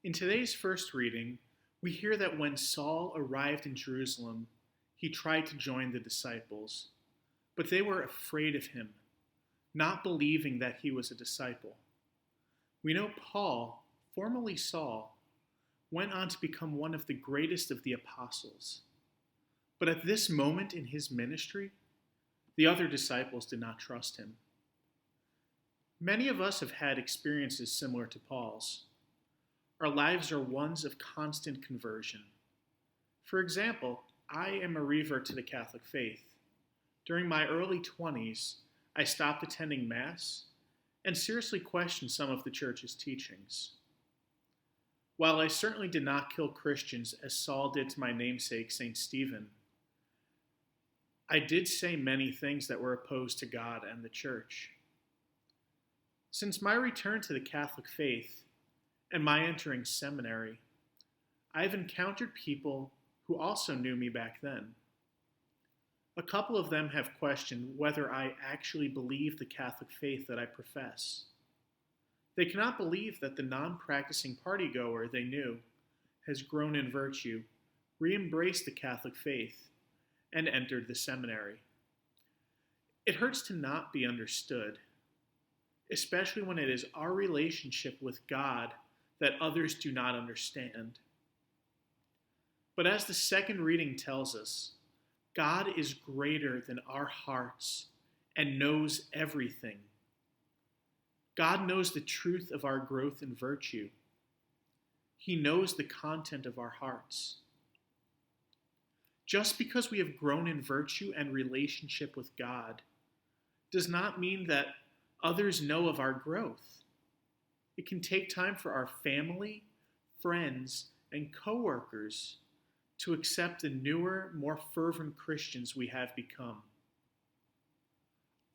In today's first reading, we hear that when Saul arrived in Jerusalem, he tried to join the disciples, but they were afraid of him, not believing that he was a disciple. We know Paul, formerly Saul, went on to become one of the greatest of the apostles. But at this moment in his ministry, the other disciples did not trust him. Many of us have had experiences similar to Paul's. Our lives are ones of constant conversion. For example, I am a revert to the Catholic faith. During my early 20s, I stopped attending Mass and seriously questioned some of the Church's teachings. While I certainly did not kill Christians as Saul did to my namesake, St. Stephen, I did say many things that were opposed to God and the Church. Since my return to the Catholic faith and my entering seminary, I've encountered people who also knew me back then. A couple of them have questioned whether I actually believe the Catholic faith that I profess. They cannot believe that the non-practicing partygoer they knew has grown in virtue, re-embraced the Catholic faith, and entered the seminary. It hurts to not be understood, especially when it is our relationship with God that others do not understand. But as the second reading tells us, God is greater than our hearts and knows everything. God knows the truth of our growth in virtue. He knows the content of our hearts. Just because we have grown in virtue and relationship with God does not mean that others know of our growth. It can take time for our family, friends, and coworkers to accept the newer, more fervent Christians we have become.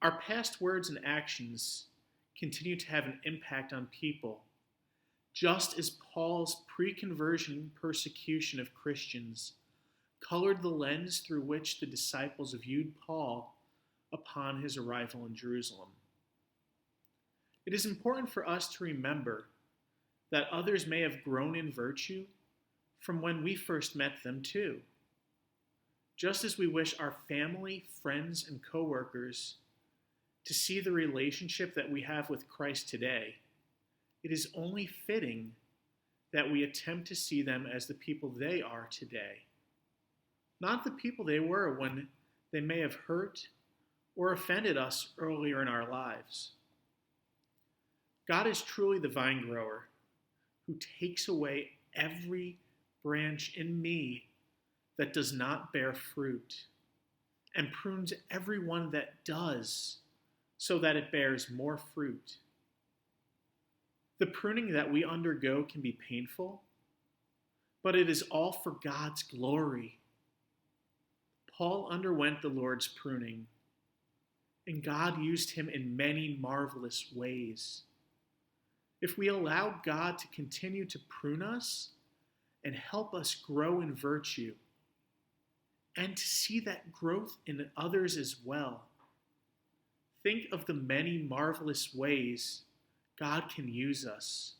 Our past words and actions continue to have an impact on people, just as Paul's pre-conversion persecution of Christians colored the lens through which the disciples viewed Paul upon his arrival in Jerusalem. It is important for us to remember that others may have grown in virtue from when we first met them too. Just as we wish our family, friends, and coworkers to see the relationship that we have with Christ today, it is only fitting that we attempt to see them as the people they are today, not the people they were when they may have hurt or offended us earlier in our lives. God is truly the vine grower who takes away every branch in me that does not bear fruit and prunes every one that does so that it bears more fruit. The pruning that we undergo can be painful, but it is all for God's glory. Paul underwent the Lord's pruning, and God used him in many marvelous ways. If we allow God to continue to prune us and help us grow in virtue, and to see that growth in others as well, think of the many marvelous ways God can use us.